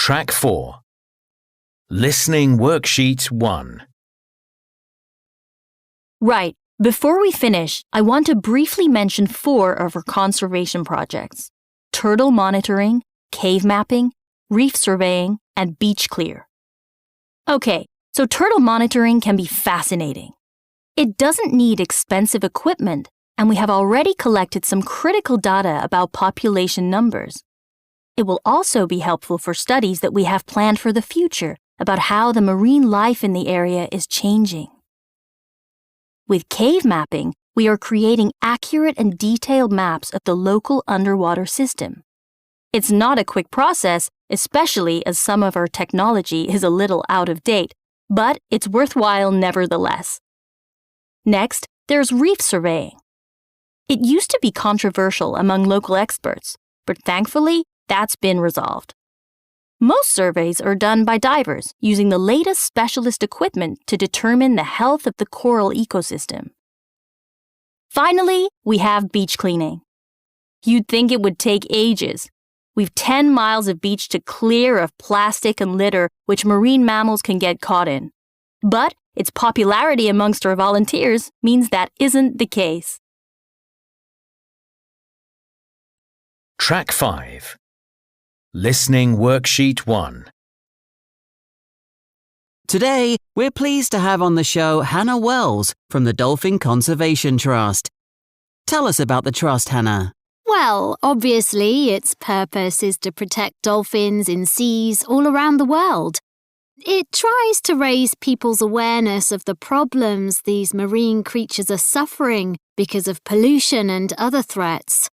Track 4. Listening Worksheet 1. Right. Before we finish, I want to briefly mention 4 of our conservation projects: turtle monitoring, cave mapping, reef surveying, and beach clear. Okay, so turtle monitoring can be fascinating. It doesn't need expensive equipment, and we have already collected some critical data about population numbers. It will also be helpful for studies that we have planned for the future about how the marine life in the area is changing. With cave mapping, we are creating accurate and detailed maps of the local underwater system. It's not a quick process, especially as some of our technology is a little out of date, but it's worthwhile nevertheless. Next, there's reef surveying. It used to be controversial among local experts, but thankfully, that's been resolved. Most surveys are done by divers using the latest specialist equipment to determine the health of the coral ecosystem. Finally, we have beach cleaning. You'd think it would take ages. We've 10 miles of beach to clear of plastic and litter which marine mammals can get caught in. But its popularity amongst our volunteers means that isn't the case. Track 5. Listening Worksheet 1. Today, we're pleased to have on the show Hannah Wells from the Dolphin Conservation Trust. Tell us about the trust, Hannah. Well, obviously, its purpose is to protect dolphins in seas all around the world. It tries to raise people's awareness of the problems these marine creatures are suffering because of pollution and other threats.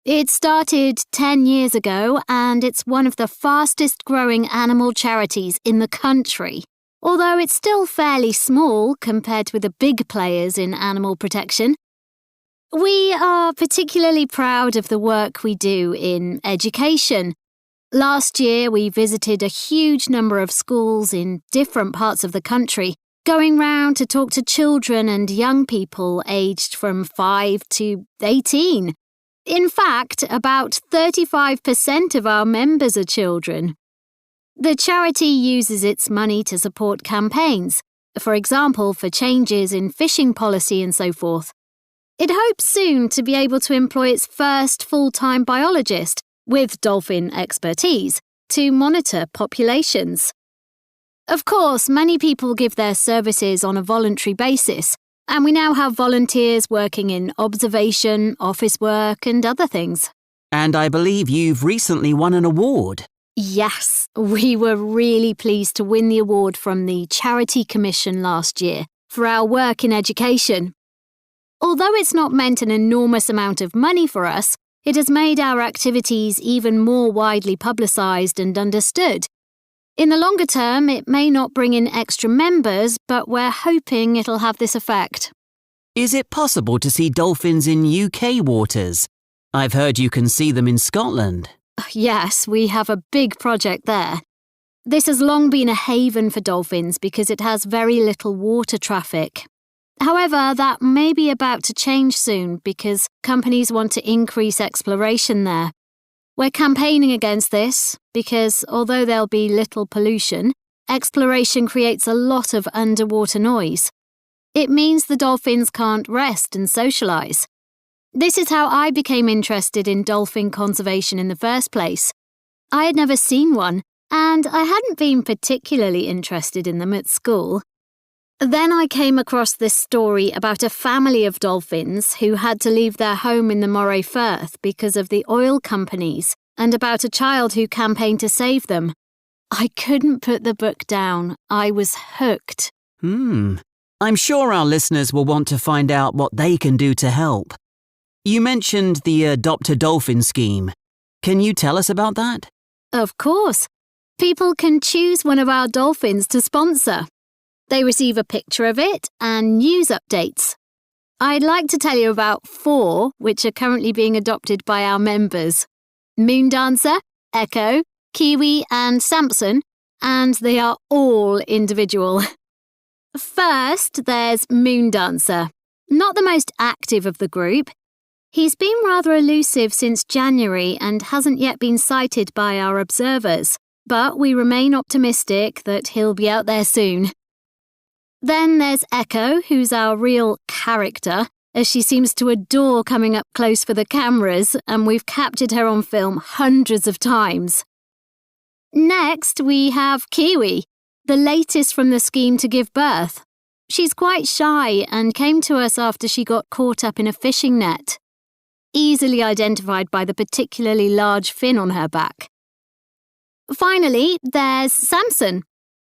It started 10 years ago, and it's one of the fastest growing animal charities in the country, although it's still fairly small compared with the big players in animal protection. We are particularly proud of the work we do in education. Last year, we visited a huge number of schools in different parts of the country, going round to talk to children and young people aged from 5 to 18. In fact, about 35% of our members are children. The charity uses its money to support campaigns, for example, for changes in fishing policy and so forth. It hopes soon to be able to employ its first full-time biologist with dolphin expertise to monitor populations. Of course, many people give their services on a voluntary basis, and we now have volunteers working in observation, office work, and other things. And I believe you've recently won an award. Yes, we were really pleased to win the award from the Charity Commission last year for our work in education. Although it's not meant an enormous amount of money for us, it has made our activities even more widely publicised and understood. In the longer term, it may not bring in extra members, but we're hoping it'll have this effect. Is it possible to see dolphins in UK waters? I've heard you can see them in Scotland. Yes, we have a big project there. This has long been a haven for dolphins because it has very little water traffic. However, that may be about to change soon because companies want to increase exploration there. We're campaigning against this because, although there'll be little pollution, exploration creates a lot of underwater noise. It means the dolphins can't rest and socialise. This is how I became interested in dolphin conservation in the first place. I had never seen one, and I hadn't been particularly interested in them at school. Then I came across this story about a family of dolphins who had to leave their home in the Moray Firth because of the oil companies, and about a child who campaigned to save them. I couldn't put the book down. I was hooked. I'm sure our listeners will want to find out what they can do to help. You mentioned the Adopt a Dolphin scheme. Can you tell us about that? Of course. People can choose one of our dolphins to sponsor. They receive a picture of it and news updates. I'd like to tell you about 4 which are currently being adopted by our members: Moondancer, Echo, Kiwi and Samson, and they are all individual. First, there's Moondancer, not the most active of the group. He's been rather elusive since January and hasn't yet been sighted by our observers, but we remain optimistic that he'll be out there soon. Then there's Echo, who's our real character, as she seems to adore coming up close for the cameras, and we've captured her on film hundreds of times. Next, we have Kiwi, the latest from the scheme to give birth. She's quite shy and came to us after she got caught up in a fishing net, easily identified by the particularly large fin on her back. Finally, there's Samson.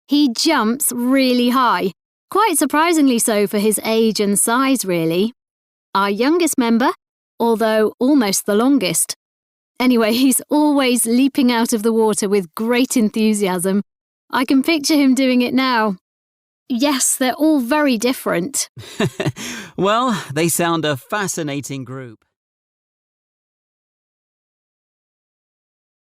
He jumps really high, quite surprisingly so for his age and size, really. Our youngest member, although almost the longest. Anyway, he's always leaping out of the water with great enthusiasm. I can picture him doing it now. Yes, they're all very different. Well, they sound a fascinating group.